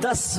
10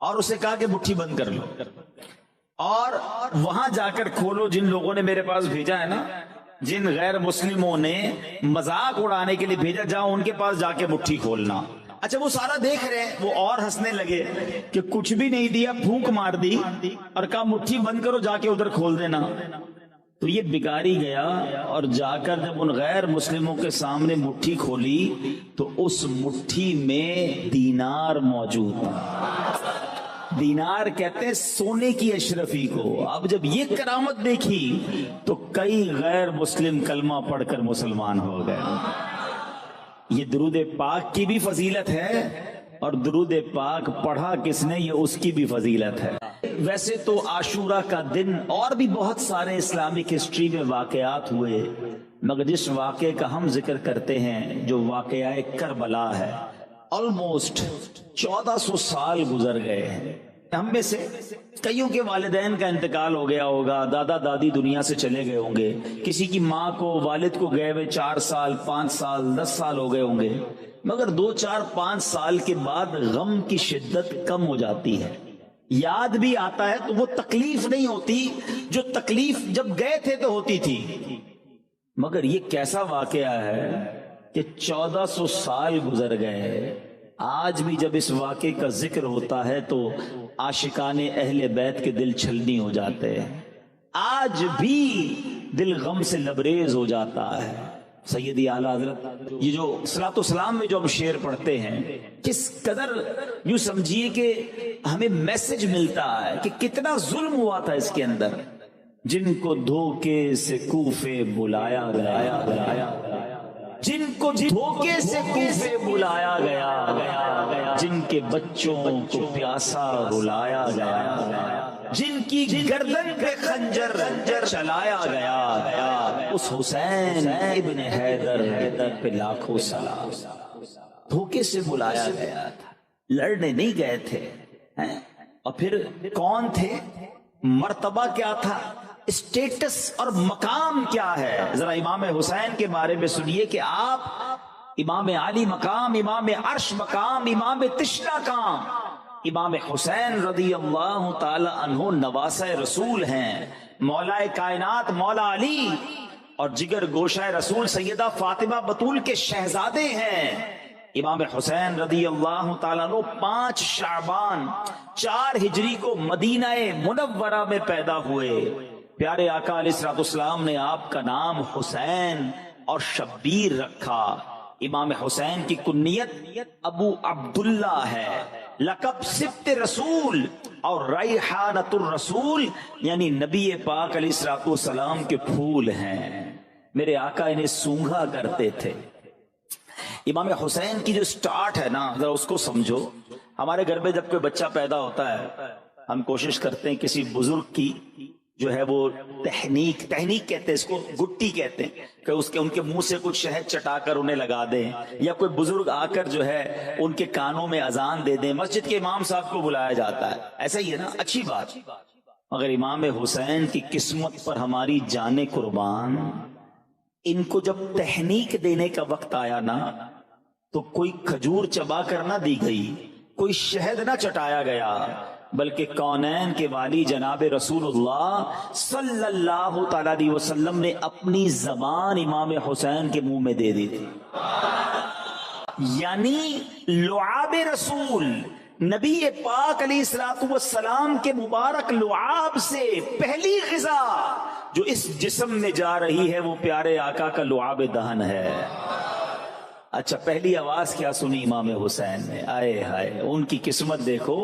اور اسے کہا کہ مٹھی بند کر لو اور وہاں جا کر کھولو. جن لوگوں نے میرے پاس بھیجا ہے نا, جن غیر مسلموں نے مذاق اڑانے کے لیے بھیجا, جاؤ ان کے پاس جا کے مٹھی کھولنا. اچھا وہ سارا دیکھ رہے ہیں, وہ اور ہنسنے لگے کہ کچھ بھی نہیں دیا, پھونک مار دی اور کہا مٹھی بند کرو, جا کے ادھر کھول دینا. تو یہ بگاڑی گیا اور جا کر جب ان غیر مسلموں کے سامنے مٹھی کھولی تو اس مٹھی میں دینار موجود تھا. دینار کہتے ہیں سونے کی اشرفی کو. اب جب یہ کرامت دیکھی تو کئی غیر مسلم کلمہ پڑھ کر مسلمان ہو گئے. یہ درود پاک کی بھی فضیلت ہے اور درود پاک پڑھا کس نے یہ اس کی بھی فضیلت ہے. ویسے تو عاشورہ کا دن اور بھی بہت سارے اسلامک ہسٹری میں واقعات ہوئے, مگر جس واقعے کا ہم ذکر کرتے ہیں جو واقعہ کربلا ہے, آلموسٹ 1400 سال گزر گئے ہیں. ہم میں سے کئیوں کے والدین کا انتقال ہو گیا ہوگا, دادا دادی دنیا سے چلے گئے ہوں گے, کسی کی ماں کو والد کو گئے ہوئے 4 سال 5 سال 10 سال ہو گئے ہوں گے, مگر 2 4 5 سال کے بعد غم کی شدت کم ہو جاتی ہے. یاد بھی آتا ہے تو وہ تکلیف نہیں ہوتی جو تکلیف جب گئے تھے تو ہوتی تھی. مگر یہ کیسا واقعہ ہے کہ 1400 سال گزر گئے, آج بھی جب اس واقعے کا ذکر ہوتا ہے تو عاشقان اہل بیت کے دل چھلنی ہو جاتے ہیں, آج بھی دل غم سے لبریز ہو جاتا ہے. سیدی اعلیٰ حضرت یہ جو صلاۃ والسلام میں جو ہم شعر پڑھتے ہیں, کس قدر یوں سمجھیے کہ ہمیں میسج ملتا ہے کہ کتنا ظلم ہوا تھا اس کے اندر. جن کو دھوکے سے کوفے بلایا گیا, جن کو دھوکے سے کوفے بلایا گیا, جن کے بچوں کو پیاسا رلایا گیا, جن کی گردن پہ خنجر چلایا گیا, اس حسین ابن حیدر پہ لاکھوں سلام. دھوکے سے بلایا گیا تھا, لڑنے نہیں گئے تھے. اور پھر کون تھے, مرتبہ کیا تھا, اسٹیٹس اور مقام کیا ہے. ذرا امام حسین کے بارے میں سنیے کہ آپ امام علی مقام, امام عرش مقام, امام تشنا کام. امام حسین رضی اللہ تعالی عنہ نواسہ رسول ہیں, مولا کائنات مولا علی اور جگر گوشہ رسول سیدہ فاطمہ بطول کے شہزادے ہیں. امام حسین رضی اللہ تعالیٰ عنہ 5 شعبان 4 ہجری کو مدینہ منورہ میں پیدا ہوئے. پیارے آقا علیہ الصلوۃ والسلام نے آپ کا نام حسین اور شبیر رکھا. امام حسین کی کنیت ابو عبداللہ ہے, لقب سبط رسول اور ریحانۃ الرسول یعنی نبی پاک علیہ الصلوۃ والسلام کے پھول ہیں. میرے آقا انہیں سونگھا کرتے تھے. امام حسین کی جو سٹارٹ ہے نا, ذرا اس کو سمجھو. ہمارے گھر میں جب کوئی بچہ پیدا ہوتا ہے ہم کوشش کرتے ہیں کسی بزرگ کی جو ہے وہ تحنیک کہتے ہیں, اس کو گٹی کہتے ہیں, کہ اس کے ان کے منہ سے کچھ شہد چٹا کر انہیں لگا دیں, یا کوئی بزرگ آ کر جو ہے ان کے کانوں میں اذان دے دیں. مسجد کے امام صاحب کو بلایا جاتا ہے, ایسا ہی ہے نا, اچھی بات. مگر امام حسین کی قسمت پر ہماری جانیں قربان, ان کو جب تحنیک دینے کا وقت آیا نا تو کوئی کھجور چبا کر نہ دی گئی, کوئی شہد نہ چٹایا گیا, بلکہ کونین کے والی جناب رسول اللہ صلی اللہ تعالی علیہ وسلم نے اپنی زبان امام حسین کے منہ میں دے دی تھی. یعنی لعاب رسول نبی پاک علیہ الصلوۃ والسلام کے مبارک لعاب سے پہلی غذا جو اس جسم میں جا رہی ہے وہ پیارے آقا کا لعاب دہن ہے. اچھا, پہلی آواز کیا سنی امام حسین نے, آئے ہائے ان کی قسمت دیکھو,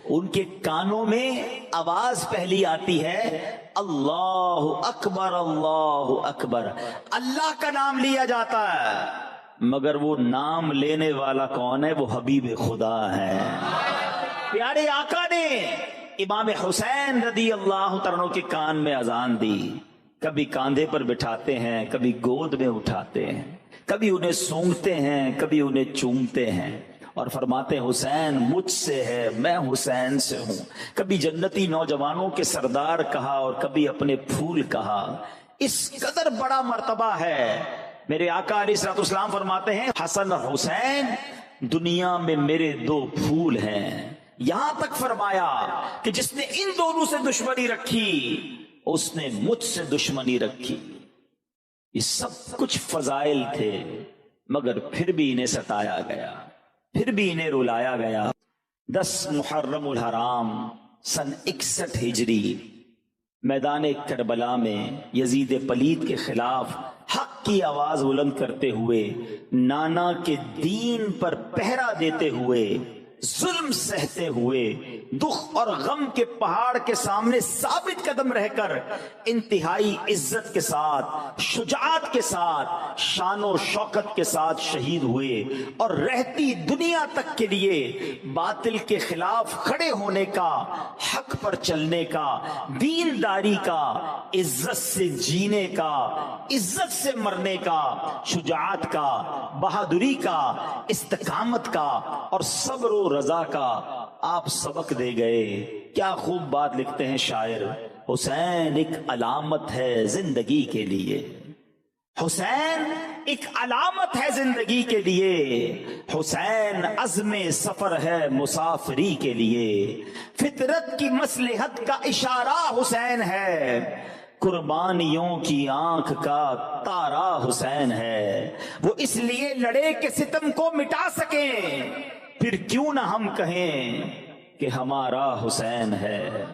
ان کے کانوں میں آواز پہلی آتی ہے اللہ اکبر اللہ اکبر. اللہ کا نام لیا جاتا ہے مگر وہ نام لینے والا کون ہے, وہ حبیب خدا ہے. پیارے آقا نے امام حسین رضی اللہ تعالیٰ کے کان میں اذان دی. کبھی کاندھے پر بٹھاتے ہیں, کبھی گود میں اٹھاتے ہیں, کبھی انہیں سونگتے ہیں, کبھی انہیں چومتے ہیں اور فرماتے حسین مجھ سے ہے, میں حسین سے ہوں. کبھی جنتی نوجوانوں کے سردار کہا اور کبھی اپنے پھول کہا. اس قدر بڑا مرتبہ ہے. میرے آقا علیہ الصلوۃ والسلام فرماتے ہیں حسن اور حسین دنیا میں میرے 2 پھول ہیں, یہاں تک فرمایا کہ جس نے ان دونوں سے دشمنی رکھی اس نے مجھ سے دشمنی رکھی. یہ سب کچھ فضائل تھے مگر پھر بھی انہیں ستایا گیا, پھر بھی انہیں رلایا گیا. 10 محرم الحرام سن 61 ہجری میدان کربلا میں یزید پلید کے خلاف حق کی آواز بلند کرتے ہوئے, نانا کے دین پر پہرا دیتے ہوئے, ظلم سہتے ہوئے, دکھ اور غم کے پہاڑ کے سامنے ثابت قدم رہ کر انتہائی عزت کے ساتھ, شجاعت کے ساتھ, شان و شوکت کے ساتھ شہید ہوئے, اور رہتی دنیا تک کے لیے باطل کے خلاف کھڑے ہونے کا, حق پر چلنے کا, دینداری کا, عزت سے جینے کا, عزت سے مرنے کا, شجاعت کا, بہادری کا, استقامت کا اور صبر و رضا کا آپ سبق دے گئے. کیا خوب بات لکھتے ہیں شاعر, حسین ایک علامت ہے زندگی کے لیے, حسین ایک علامت ہے زندگی کے لیے, حسین عزم سفر ہے مسافری کے لیے, فطرت کی مصلحت کا اشارہ حسین ہے, قربانیوں کی آنکھ کا تارا حسین ہے. وہ اس لیے لڑے کہ ستم کو مٹا سکیں, پھر کیوں نہ ہم کہیں کہ ہمارا حسین ہے.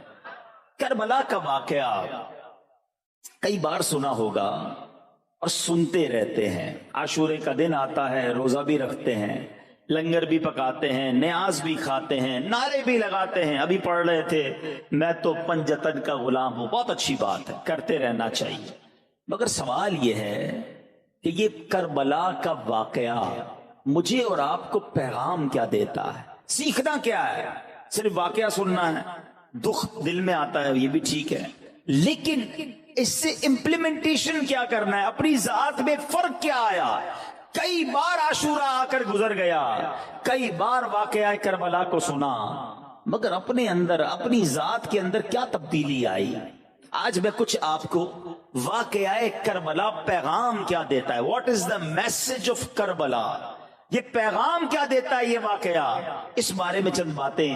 کربلا کا واقعہ کئی بار سنا ہوگا اور سنتے رہتے ہیں. عاشورے کا دن آتا ہے, روزہ بھی رکھتے ہیں, لنگر بھی پکاتے ہیں, نیاز بھی کھاتے ہیں, نعرے بھی لگاتے ہیں. ابھی پڑھ رہے تھے میں تو پنجتن کا غلام ہوں, بہت اچھی بات ہے, کرتے رہنا چاہیے. مگر سوال یہ ہے کہ یہ کربلا کا واقعہ مجھے اور آپ کو پیغام کیا دیتا ہے, سیکھنا کیا ہے؟ صرف واقعہ سننا ہے, دکھ دل میں آتا ہے, یہ بھی ٹھیک ہے, لیکن اس سے امپلیمنٹیشن کیا کرنا ہے, اپنی ذات میں فرق کیا آیا؟ کئی بار عاشورہ آ کر گزر گیا, کئی بار واقعہ کربلا کو سنا, مگر اپنے اندر, اپنی ذات کے اندر کیا تبدیلی آئی؟ آج میں کچھ آپ کو واقعہ کربلا پیغام کیا دیتا ہے, what is the message of Karbala, یہ پیغام کیا دیتا ہے یہ واقعہ, اس بارے میں چند باتیں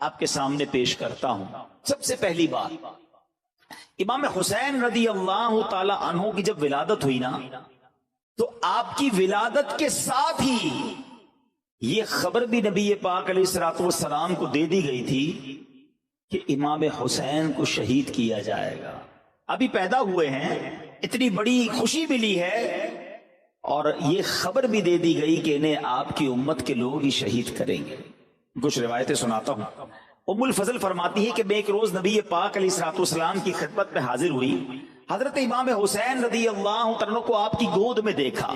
آپ کے سامنے پیش کرتا ہوں. سب سے پہلی بات, امام حسین رضی اللہ تعالی عنہ کی جب ولادت ہوئی نا, تو آپ کی ولادت کے ساتھ ہی یہ خبر بھی نبی پاک علیہ الصلوۃ والسلام کو دے دی گئی تھی کہ امام حسین کو شہید کیا جائے گا. ابھی پیدا ہوئے ہیں, اتنی بڑی خوشی ملی ہے, اور یہ خبر بھی دے دی گئی کہ انہیں آپ کی امت کے لوگ ہی شہید کریں گے. کچھ روایتیں سناتا ہوں. ام الفضل فرماتی ہے کہ میں ایک روز نبی پاک علیہ الصلوۃ والسلام کی خدمت میں حاضر ہوئی. حضرت امام حسین رضی اللہ عنہ کو آپ کی گود میں دیکھا.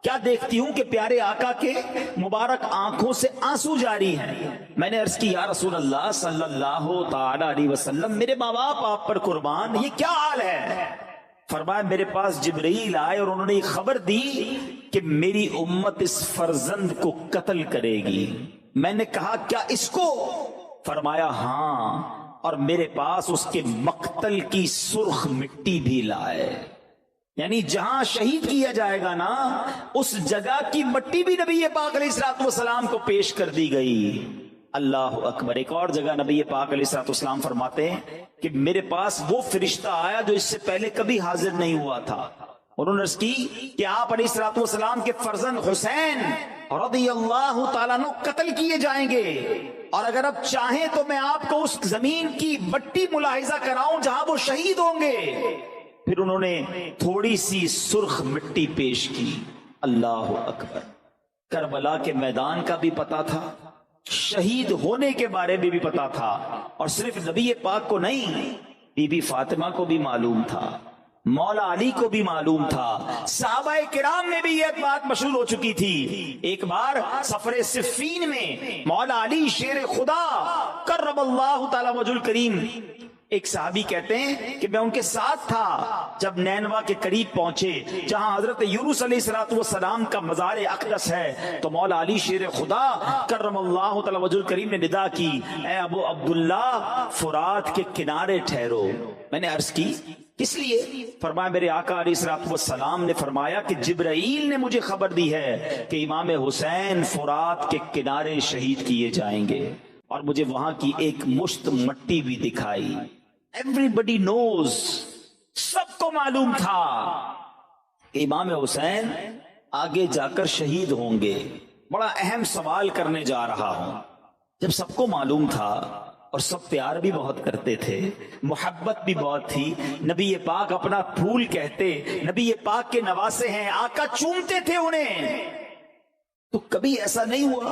کیا دیکھتی ہوں کہ پیارے آقا کے مبارک آنکھوں سے آنسو جاری ہیں. میں نے عرض کی یا رسول اللہ صلی اللہ تعالی علیہ وسلم, میرے ماں باپ آپ پر قربان, یہ کیا حال ہے؟ فرمایا میرے پاس جبرائیل آئے اور انہوں نے یہ خبر دی کہ میری امت اس فرزند کو قتل کرے گی. میں نے کہا کیا اس کو؟ فرمایا ہاں, اور میرے پاس اس کے مقتل کی سرخ مٹی بھی لائے. یعنی جہاں شہید کیا جائے گا نا, اس جگہ کی مٹی بھی نبی پاک علیہ الصلوۃ والسلام کو پیش کر دی گئی. اللہ اکبر. ایک اور جگہ نبی پاک علیہ الصلوۃ والسلام فرماتے ہیں کہ میرے پاس وہ فرشتہ آیا جو اس سے پہلے کبھی حاضر نہیں ہوا تھا. انہوں نے عرض کی کہ آپ علیہ الصلوۃ والسلام کے فرزند حسین رضی اللہ تعالیٰ عنہ قتل کیے جائیں گے, اور اگر اب چاہیں تو میں آپ کو اس زمین کی مٹی ملاحظہ کراؤں جہاں وہ شہید ہوں گے. پھر انہوں نے تھوڑی سی سرخ مٹی پیش کی. اللہ اکبر. کربلا کے میدان کا بھی پتا تھا, شہید ہونے کے بارے میں بھی پتا تھا, اور صرف نبی پاک کو نہیں, بی بی فاطمہ کو بھی معلوم تھا, مولا علی کو بھی معلوم تھا, صحابہ کرام میں بھی یہ بات مشہور ہو چکی تھی. ایک بار سفر صفین میں مولا علی شیر خدا کرم اللہ تعالی وجہ الکریم, ایک صحابی کہتے ہیں کہ میں ان کے ساتھ تھا جب نینوا کے قریب پہنچے جہاں حضرت یونس علیہ الصلوۃ والسلام کا مزار اقدس ہے, تو مولا علی شیر خدا کرم اللہ تعالی وجہ الکریم نے ندا کی, اے ابو عبداللہ فرات کے کنارے ٹھہرو. میں نے عرض کی کس لیے؟ فرمایا میرے آقا علیہ الصلوۃ والسلام نے فرمایا کہ جبرائیل نے مجھے خبر دی ہے کہ امام حسین فرات کے کنارے شہید کیے جائیں گے. اور مجھے وہاں کی ایک مشت مٹی بھی دکھائی. ایوری نوز، سب کو معلوم تھا کہ امام حسین آگے جا کر شہید ہوں گے. بڑا اہم سوال کرنے جا رہا ہوں. جب سب کو معلوم تھا اور سب پیار بھی بہت کرتے تھے، محبت بھی بہت تھی، نبی پاک اپنا پھول کہتے، نبی پاک کے نواسے ہیں، آقا چومتے تھے انہیں، تو کبھی ایسا نہیں ہوا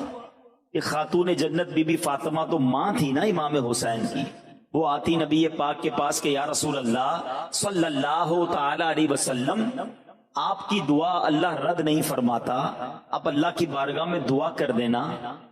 کہ خاتون جنت بی بی فاطمہ تو ماں تھی نا امام حسین کی، وہ آتی نبی پاک کے پاس کہ یا رسول اللہ صلی اللہ تعالی علیہ وسلم، آپ کی دعا اللہ رد نہیں فرماتا، اب اللہ کی بارگاہ میں دعا کر دینا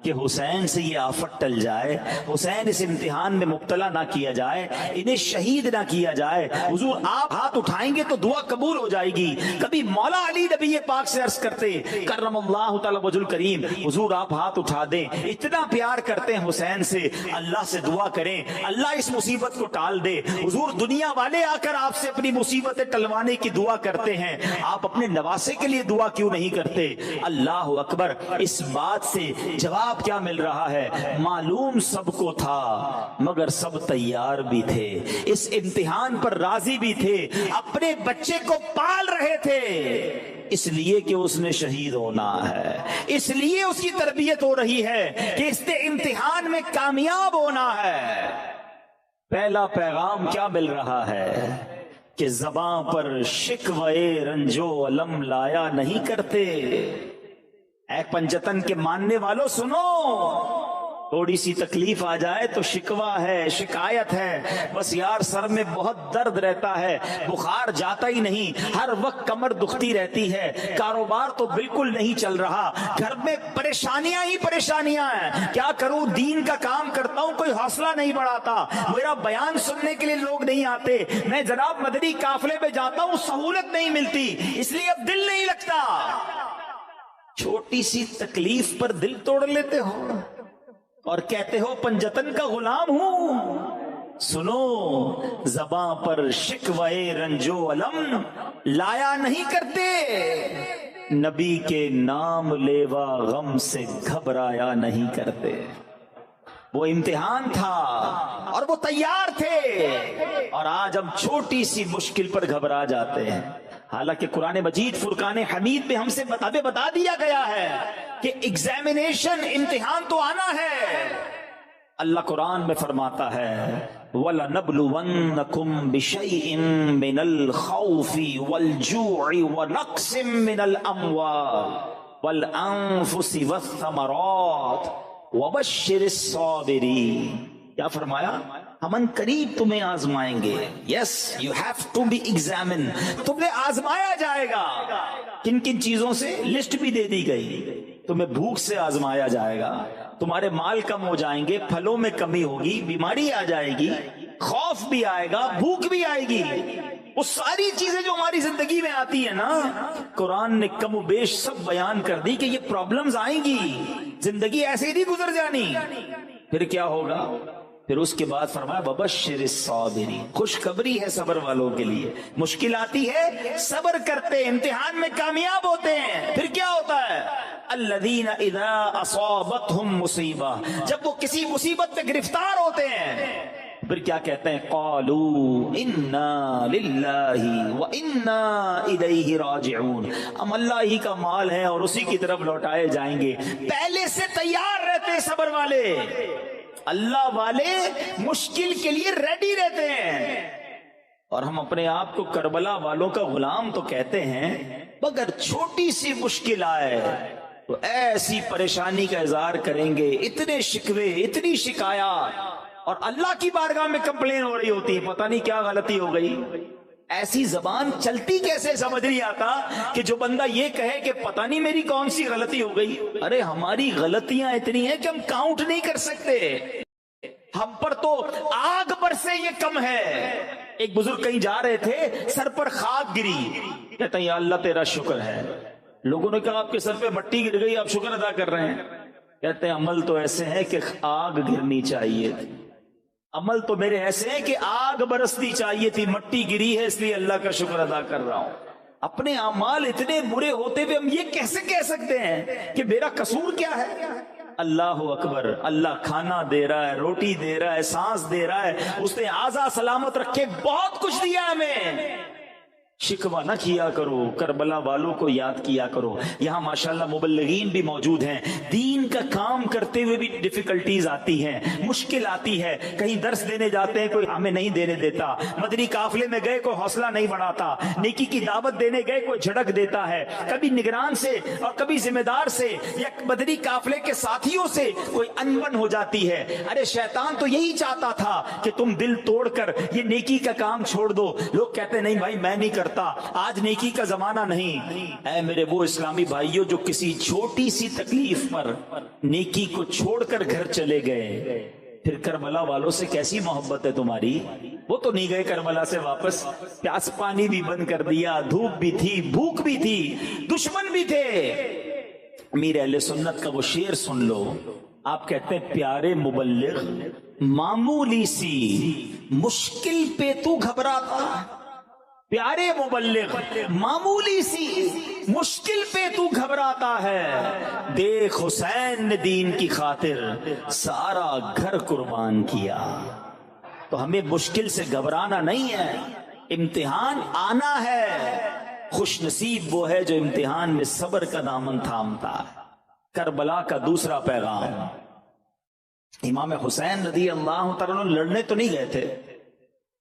کہ حسین سے یہ آفت ٹل جائے، حسین اس امتحان میں مبتلا نہ کیا جائے، انہیں شہید نہ کیا جائے. حضور آپ ہاتھ اٹھائیں گے تو دعا قبول ہو جائے گی. کبھی مولا علی نبی پاک سے عرض کرتے کرم اللہ تعالی وجہ الکریم، حضور آپ ہاتھ اٹھا دیں، اتنا پیار کرتے ہیں حسین سے، اللہ سے دعا کریں اللہ اس مصیبت کو ٹال دے. حضور دنیا والے آ کر آپ سے اپنی مصیبتیں ٹلوانے کی دعا کرتے ہیں، آپ اپنے نواسے کے لیے دعا کیوں نہیں کرتے؟ اللہ اکبر. اس بات سے جواب کیا مل رہا ہے؟ معلوم سب کو تھا مگر سب تیار بھی تھے، اس امتحان پر راضی بھی تھے، اپنے بچے کو پال رہے تھے اس لیے کہ اس نے شہید ہونا ہے، اس لیے اس کی تربیت ہو رہی ہے کہ اس نے امتحان میں کامیاب ہونا ہے. پہلا پیغام کیا مل رہا ہے کہ زباں پر شکوے رنجو علم لایا نہیں کرتے. اے پنجتن کے ماننے والوں سنو، تھوڑی سی تکلیف آ جائے تو شکوہ ہے، شکایت ہے، بس یار سر میں بہت درد رہتا ہے، بخار جاتا ہی نہیں، ہر وقت کمر دکھتی رہتی ہے، کاروبار تو بالکل نہیں چل رہا، گھر میں پریشانیاں ہی پریشانیاں ہیں، کیا کروں، دین کا کام کرتا ہوں کوئی حوصلہ نہیں بڑھاتا، میرا بیان سننے کے لیے لوگ نہیں آتے، میں جناب مدنی قافلے پہ جاتا ہوں سہولت نہیں ملتی، اس لیے اب دل نہیں لگتا. چھوٹی سی تکلیف پر دل توڑ لیتے ہو اور کہتے ہو پنجتن کا غلام ہوں. سنو، زباں پر شکوے رنجو علم لایا نہیں کرتے، نبی کے نام لیوا غم سے گھبرایا نہیں کرتے. وہ امتحان تھا اور وہ تیار تھے، اور آج ہم چھوٹی سی مشکل پر گھبرا جاتے ہیں. حالانکہ قرآن مجید فرقان حمید میں ہم سے بتا دیا گیا ہے کہ ایگزامینیشن، امتحان تو آنا ہے. اللہ قرآن میں فرماتا ہے وَلَنَبْلُوَنَّكُمْ بِشَيْءٍ مِّنَ الْخَوْفِ وَالْجُوعِ وَنَقْصٍ مِّنَ الْأَمْوَالِ وَالْأَنفُسِ وَالثَّمَرَاتِ وَبَشِّرِ الصَّابِرِينَ. کیا فرمایا؟ ہم ان قریب تمہیں آزمائیں گے. Yes, you have to be examine, تمہیں آزمایا جائے گا. کن کن چیزوں سے؟ لسٹ بھی دے دی گئی. تمہیں بھوک سے آزمایا جائے گا، تمہارے مال کم ہو جائیں گے، پھلوں میں کمی ہوگی، بیماری آ جائے گی، خوف بھی آئے گا، بھوک بھی آئے گی. وہ ساری چیزیں جو ہماری زندگی میں آتی ہیں نا، قرآن نے کم و بیش سب بیان کر دی کہ یہ پرابلمز آئیں گی، زندگی ایسے ہی نہیں گزر جانی. پھر کیا ہوگا؟ پھر اس کے بعد فرمایا وَبَشِّرِ الصَّابِرِينَ، خوشخبری ہے صبر والوں کے لیے. مشکل آتی ہے، صبر کرتے، امتحان میں کامیاب ہوتے ہیں. پھر کیا ہوتا ہے؟ الَّذِينَ إِذَا أَصَابَتْهُمْ مُصِيبَةٌ، جب وہ کسی مصیبت پہ گرفتار ہوتے ہیں پھر کیا کہتے ہیں؟ قَالُوا إِنَّا لِلَّهِ وَإِنَّا إِلَيْهِ رَاجِعُونَ، ہم اللہ ہی کا مال ہے اور اسی کی طرف لوٹائے جائیں گے. پہلے سے تیار رہتے صبر والے، اللہ والے مشکل کے لیے ریڈی رہتے ہیں. اور ہم اپنے آپ کو کربلا والوں کا غلام تو کہتے ہیں، مگر چھوٹی سی مشکل آئے تو ایسی پریشانی کا اظہار کریں گے، اتنے شکوے، اتنی شکایات، اور اللہ کی بارگاہ میں کمپلین ہو رہی ہوتی ہے، پتہ نہیں کیا غلطی ہو گئی. ایسی زبان چلتی کیسے سمجھ نہیں آتا کہ جو بندہ یہ کہے کہ پتہ نہیں میری کون سی غلطی ہو گئی. ارے ہماری غلطیاں اتنی ہیں کہ ہم کاؤنٹ نہیں کر سکتے، ہم پر تو آگ برسے یہ کم ہے. ایک بزرگ کہیں جا رہے تھے، سر پر خاک گری، کہتے ہیں یا اللہ تیرا شکر ہے. لوگوں نے کہا آپ کے سر پہ مٹی گر گئی، آپ شکر ادا کر رہے ہیں؟ کہتے ہیں عمل تو ایسے ہیں کہ آگ گرنی چاہیے تھی، عمل تو میرے ایسے ہیں کہ آگ برسنی چاہیے تھی، مٹی گری ہے اس لیے اللہ کا شکر ادا کر رہا ہوں. اپنے اعمال اتنے برے ہوتے ہوئے ہم یہ کیسے کہہ سکتے ہیں کہ میرا قصور کیا ہے؟ اللہ اکبر، اللہ کھانا دے رہا ہے، روٹی دے رہا ہے، سانس دے رہا ہے، اس نے آزا سلامت رکھے بہت کچھ دیا ہمیں۔ شکوہ نہ کیا کرو، کربلا والوں کو یاد کیا کرو۔ یہاں ماشاءاللہ مبلغین بھی موجود ہیں، دین کا کام کرتے ہوئے بھی ڈیفیکلٹیز آتی ہیں، مشکل آتی ہے، کہیں درس دینے جاتے ہیں کوئی ہمیں نہیں دینے دیتا، مدنی قافلے میں گئے کوئی حوصلہ نہیں بڑھاتا، نیکی کی دعوت دینے گئے کوئی جھڑک دیتا ہے، کبھی نگران سے اور کبھی ذمہ دار سے یا مدنی قافلے کے ساتھیوں سے کوئی انبن ہو جاتی ہے۔ ارے شیطان تو یہی چاہتا تھا کہ تم دل توڑ کر یہ نیکی کا کام چھوڑ دو۔ لوگ کہتے نہیں بھائی میں نہیں کرتا، آج نیکی کا زمانہ نہیں۔ اے میرے وہ اسلامی بھائیوں جو کسی چھوٹی سی تکلیف پر نیکی کو چھوڑ کر گھر چلے گئے، پھر کربلا والوں سے کیسی محبت ہے تمہاری؟ وہ تو نہیں گئے کربلا سے واپس، پیاس پانی بھی بند کر دیا، دھوپ بھی تھی، بھوک بھی تھی، دشمن بھی تھے۔ امیر اہل سنت کا وہ شعر سن لو، آپ کہتے ہیں پیارے مبلغ معمولی سی مشکل پہ تو گھبراتا، پیارے مبلغ معمولی سی مشکل پہ تو گھبراتا ہے، دیکھ حسین نے دین کی خاطر سارا گھر قربان کیا۔ تو ہمیں مشکل سے گھبرانا نہیں ہے، امتحان آنا ہے۔ خوش نصیب وہ ہے جو امتحان میں صبر کا دامن تھامتا ہے۔ کربلا کا دوسرا پیغام، امام حسین رضی اللہ تعالیٰ عنہ لڑنے تو نہیں گئے تھے،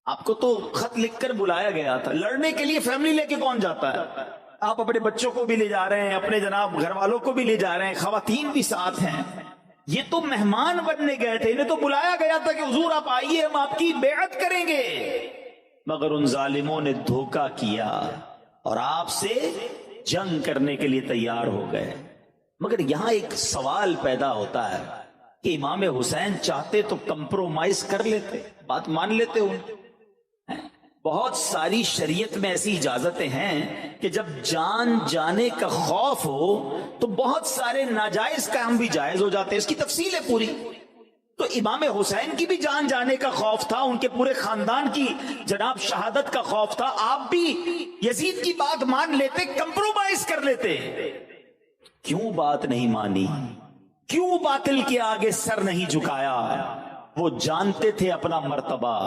آپ کو تو خط لکھ کر بلایا گیا تھا۔ لڑنے کے لیے فیملی لے کے کون جاتا ہے؟ آپ اپنے بچوں کو بھی لے جا رہے ہیں، اپنے جناب گھر والوں کو بھی لے جا رہے ہیں، خواتین بھی ساتھ ہیں۔ یہ تو مہمان بننے گئے تھے، انہیں تو بلایا گیا تھا کہ حضور آپ آئیے، ہم آپ کی بیعت کریں گے، مگر ان ظالموں نے دھوکہ کیا اور آپ سے جنگ کرنے کے لیے تیار ہو گئے۔ مگر یہاں ایک سوال پیدا ہوتا ہے کہ امام حسین چاہتے تو کمپرومائز کر لیتے، بات مان لیتے ہو۔ بہت ساری شریعت میں ایسی اجازتیں ہیں کہ جب جان جانے کا خوف ہو تو بہت سارے ناجائز کام بھی جائز ہو جاتے ہیں، اس کی تفصیل ہے پوری۔ تو امام حسین کی بھی جان جانے کا خوف تھا، ان کے پورے خاندان کی جناب شہادت کا خوف تھا، آپ بھی یزید کی بات مان لیتے، کمپرومائز کر لیتے۔ کیوں بات نہیں مانی؟ کیوں باطل کے آگے سر نہیں جھکایا؟ وہ جانتے تھے اپنا مرتبہ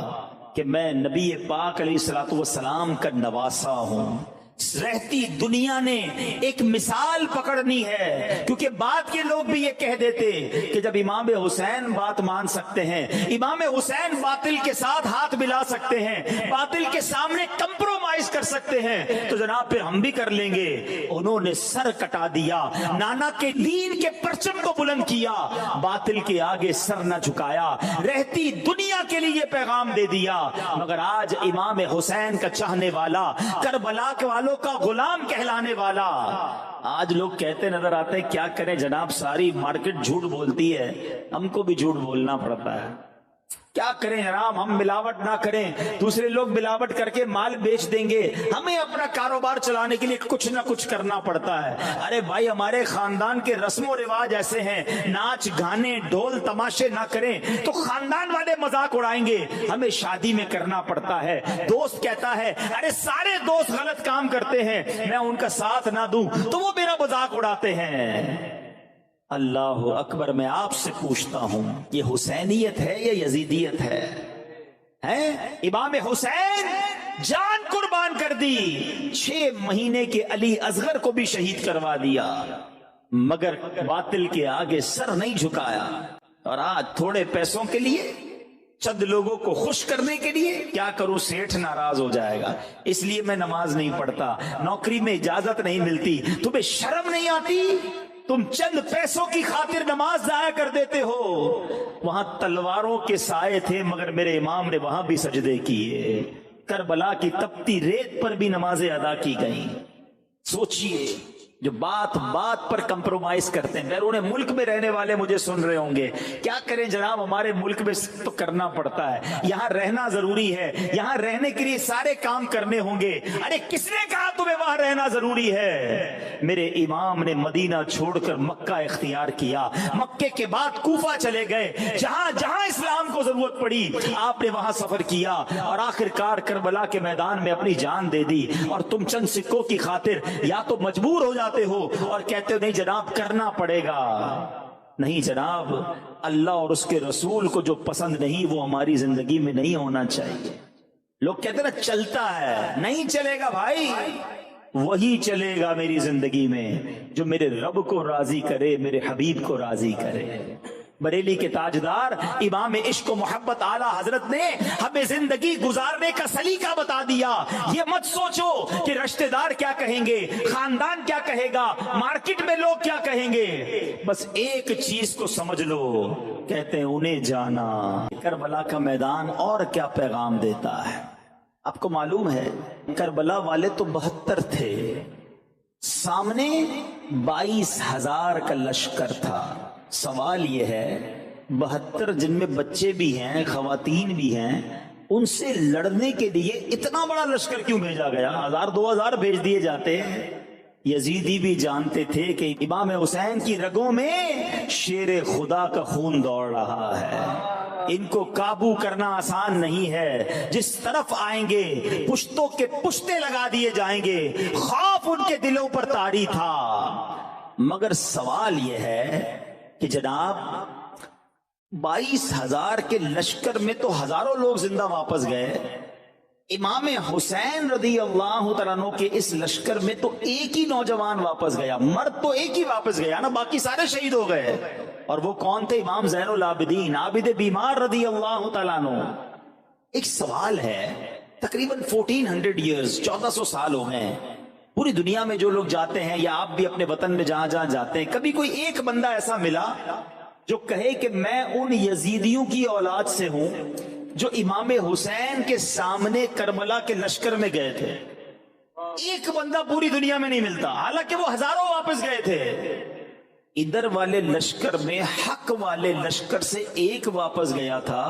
کہ میں نبی پاک علیہ الصلوۃ والسلام کا نواسا ہوں۔ رہتی دنیا نے ایک مثال پکڑنی ہے، کیونکہ بات کے لوگ بھی یہ کہہ دیتے کہ جب امام حسین بات مان سکتے ہیں، امام حسین باطل کے ساتھ ہاتھ ملا سکتے ہیں، باطل کے سامنے کمپرومائز کر سکتے ہیں، تو جناب پھر ہم بھی کر لیں گے۔ انہوں نے سر کٹا دیا، نانا کے دین کے پرچم کو بلند کیا، باطل کے آگے سر نہ جھکایا، رہتی دنیا کے لیے پیغام دے دیا۔ مگر آج امام حسین کا چاہنے والا، کربلا کے والوں کا غلام کہلانے والا، آج لوگ کہتے نظر آتے ہیں کیا کریں جناب، ساری مارکیٹ جھوٹ بولتی ہے، ہم کو بھی جھوٹ بولنا پڑتا ہے، کیا کریں جناب، ہم ملاوٹ نہ کریں، دوسرے لوگ ملاوٹ کر کے مال بیچ دیں گے، ہمیں اپنا کاروبار چلانے کے لیے کچھ نہ کچھ کرنا پڑتا ہے۔ ارے بھائی ہمارے خاندان کے رسم و رواج ایسے ہیں، ناچ گانے ڈھول تماشے نہ کریں تو خاندان والے مذاق اڑائیں گے، ہمیں شادی میں کرنا پڑتا ہے۔ دوست کہتا ہے ارے سارے دوست غلط کام کرتے ہیں، میں ان کا ساتھ نہ دوں تو وہ میرا مذاق اڑاتے ہیں۔ اللہ اکبر، میں آپ سے پوچھتا ہوں یہ حسینیت ہے یا یزیدیت ہے؟ امام حسین جان قربان کر دی، 6 مہینے کے علی اصغر کو بھی شہید کروا دیا، مگر باطل کے آگے سر نہیں جھکایا۔ اور آج تھوڑے پیسوں کے لیے، چند لوگوں کو خوش کرنے کے لیے، کیا کروں سیٹھ ناراض ہو جائے گا اس لیے میں نماز نہیں پڑھتا، نوکری میں اجازت نہیں ملتی، تمہیں شرم نہیں آتی؟ تم چند پیسوں کی خاطر نماز ضائع کر دیتے ہو۔ وہاں تلواروں کے سائے تھے مگر میرے امام نے وہاں بھی سجدے کیے، کربلا کی تپتی ریت پر بھی نمازیں ادا کی گئیں۔ سوچئے جو بات بات پر کمپرومائز کرتے ہیں، بیرون ملک میں رہنے والے مجھے سن رہے ہوں گے، کیا کریں جناب، ہمارے ملک میں تو کرنا پڑتا ہے، یہاں رہنا ضروری ہے، یہاں رہنے کے لیے سارے کام کرنے ہوں گے۔ ارے کس نے کہا تمہیں وہاں رہنا ضروری ہے؟ میرے امام نے مدینہ چھوڑ کر مکہ اختیار کیا، مکے کے بعد کوفہ چلے گئے، جہاں جہاں اسلام کو ضرورت پڑی آپ نے وہاں سفر کیا، اور آخر کار کربلا کے میدان میں اپنی جان دے دی۔ اور تم چند سکوں کی خاطر یا تو مجبور ہو جاتے ہو اور کہتے ہو نہیں جناب کرنا پڑے گا۔ نہیں جناب، اللہ اور اس کے رسول کو جو پسند نہیں وہ ہماری زندگی میں نہیں ہونا چاہیے۔ لوگ کہتے ہیں نا چلتا ہے، نہیں چلے گا بھائی، وہی چلے گا میری زندگی میں جو میرے رب کو راضی کرے، میرے حبیب کو راضی کرے۔ بریلی کے تاجدار امام عشق و محبت اعلیٰ حضرت نے ہمیں زندگی گزارنے کا سلیقہ بتا دیا۔ یہ مت سوچو کہ رشتہ دار کیا کہیں گے، خاندان کیا کہے گا، مارکیٹ میں لوگ کیا کہیں گے، بس ایک چیز کو سمجھ لو، کہتے ہیں انہیں جانا۔ کربلا کا میدان اور کیا پیغام دیتا ہے؟ آپ کو معلوم ہے کربلا والے تو 72 تھے، سامنے 22,000 کا لشکر تھا۔ سوال یہ ہے 72 جن میں بچے بھی ہیں، خواتین بھی ہیں، ان سے لڑنے کے لیے اتنا بڑا لشکر کیوں بھیجا گیا؟ 1000 2000 بھیج دیے جاتے۔ یزیدی بھی جانتے تھے کہ امام حسین کی رگوں میں شیر خدا کا خون دوڑ رہا ہے، ان کو قابو کرنا آسان نہیں ہے، جس طرف آئیں گے پشتوں کے پشتے لگا دیے جائیں گے۔ خوف ان کے دلوں پر طاری تھا، مگر سوال یہ ہے کہ جناب 22,000 کے لشکر میں تو ہزاروں لوگ زندہ واپس گئے، امام حسین رضی اللہ تعالیٰ عنہ کے اس لشکر میں تو ایک ہی نوجوان واپس گیا، مرد تو ایک ہی واپس گیا نا، باقی سارے شہید ہو گئے۔ اور وہ کون تھے؟ امام زین العابدین عابد بیمار رضی اللہ تعالیٰ عنہ۔ ایک سوال ہے، تقریباً 1400 ایئرز 1400 سال ہو گئے، پوری دنیا میں جو لوگ جاتے ہیں یا آپ بھی اپنے وطن میں جہاں جہاں جاتے ہیں، کبھی کوئی ایک بندہ ایسا ملا جو کہے کہ میں ان یزیدیوں کی اولاد سے ہوں جو امام حسین کے سامنے کربلا کے لشکر میں گئے تھے؟ ایک بندہ پوری دنیا میں نہیں ملتا، حالانکہ وہ ہزاروں واپس گئے تھے۔ ادھر والے لشکر میں حق والے لشکر سے ایک واپس گیا تھا،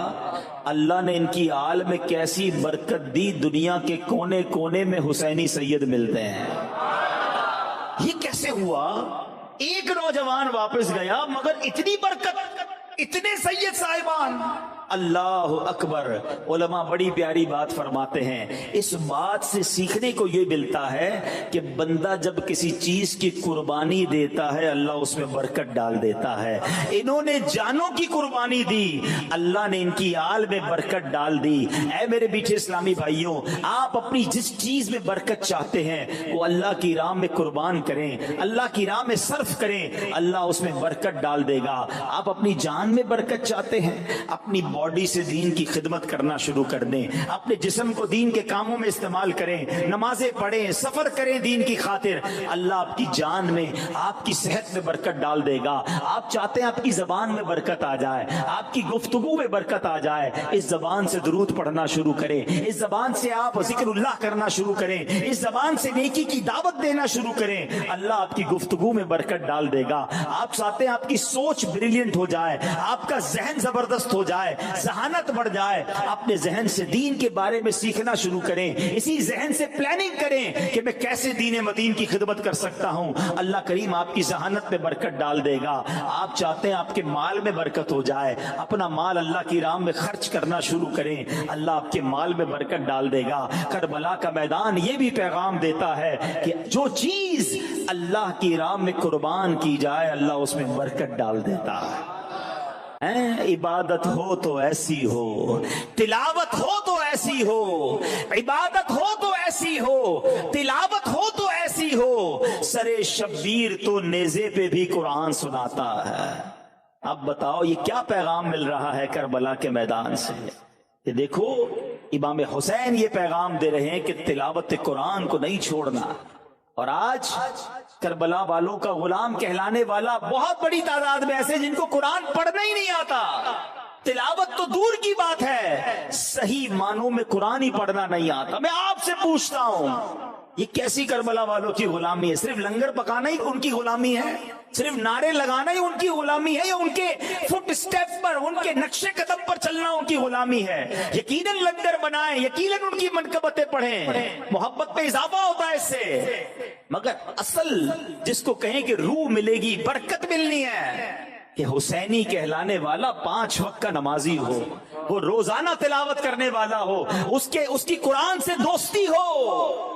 اللہ نے ان کی آل میں کیسی برکت دی، دنیا کے کونے کونے میں حسینی سید ملتے ہیں۔ یہ کیسے ہوا؟ ایک نوجوان واپس گیا مگر اتنی برکت، اتنے سید صاحبان۔ اللہ اکبر۔ علماء بڑی پیاری بات فرماتے ہیں، اس بات سے سیکھنے کو یہ ملتا ہے کہ بندہ جب کسی چیز کی قربانی دیتا ہے اللہ اس میں برکت ڈال دیتا ہے۔ انہوں نے جانوں کی قربانی دی، اللہ نے ان کی آل میں برکت ڈال دی۔ اے میرے میٹھے اسلامی بھائیوں، آپ اپنی جس چیز میں برکت چاہتے ہیں وہ اللہ کی راہ میں قربان کریں، اللہ کی راہ میں صرف کریں، اللہ اس میں برکت ڈال دے گا۔ آپ اپنی جان میں برکت چاہتے ہیں، اپنی باڈی سے دین کی خدمت کرنا شروع کر دیں، اپنے جسم کو دین کے کاموں میں استعمال کریں، نمازیں پڑھیں، سفر کریں دین کی خاطر، اللہ آپ کی جان میں، آپ کی صحت میں برکت ڈال دے گا۔ آپ چاہتے ہیں آپ کی زبان میں برکت آ جائے، آپ کی گفتگو میں برکت آ جائے، اس زبان سے درود پڑھنا شروع کریں، اس زبان سے آپ ذکر اللہ کرنا شروع کریں، اس زبان سے نیکی کی دعوت دینا شروع کریں، اللہ آپ کی گفتگو میں برکت ڈال دے گا۔ آپ چاہتے ہیں آپ کی سوچ بریلینٹ ہو جائے، آپ کا ذہن زبردست ہو جائے، ذہانت بڑھ جائے، اپنے ذہن سے دین کے بارے میں سیکھنا شروع کریں، اسی ذہن سے پلاننگ کریں کہ میں کیسے دین مدین کی خدمت کر سکتا ہوں، اللہ کریم آپ کی ذہانت میں برکت ڈال دے گا۔ آپ چاہتے ہیں آپ کے مال میں برکت ہو جائے، اپنا مال اللہ کی راہ میں خرچ کرنا شروع کریں، اللہ آپ کے مال میں برکت ڈال دے گا۔ کربلا کا میدان یہ بھی پیغام دیتا ہے کہ جو چیز اللہ کی راہ میں قربان کی جائے اللہ اس میں برکت ڈال دیتا ہے۔ عبادت ہو تو ایسی ہو، تلاوت ہو تو ایسی ہو، عبادت ہو تو ایسی ہو، تلاوت ہو تو ایسی ہو، سرے شبیر تو نیزے پہ بھی قرآن سناتا ہے۔ اب بتاؤ یہ کیا پیغام مل رہا ہے کربلا کے میدان سے؟ کہ دیکھو امام حسین یہ پیغام دے رہے ہیں کہ تلاوت قرآن کو نہیں چھوڑنا۔ اور آج کربلا والوں کا غلام کہلانے والا بہت بڑی تعداد میں ایسے جن کو قرآن پڑھنا ہی نہیں آتا، تلاوت تو دور کی بات ہے، صحیح معنوں میں قرآن ہی پڑھنا نہیں آتا۔ میں آپ سے پوچھتا ہوں یہ کیسی کربلا والوں کی غلامی ہے؟ صرف لنگر پکانا ہی ان کی غلامی ہے؟ صرف نعرے لگانا ہی ان کی غلامی ہے؟ یا ان کے فٹ سٹیپ پر، ان کے نقش قدم پر چلنا ان کی غلامی ہے؟ یقیناً لنگر بنائیں، یقیناً ان کی منقبتیں پڑھیں، محبت میں اضافہ ہوتا ہے اس سے، مگر اصل جس کو کہیں کہ روح ملے گی، برکت ملنی ہے، کہ حسینی کہلانے والا 5 وقت کا نمازی ہو، وہ روزانہ تلاوت کرنے والا ہو، اس کی قرآن سے دوستی ہو۔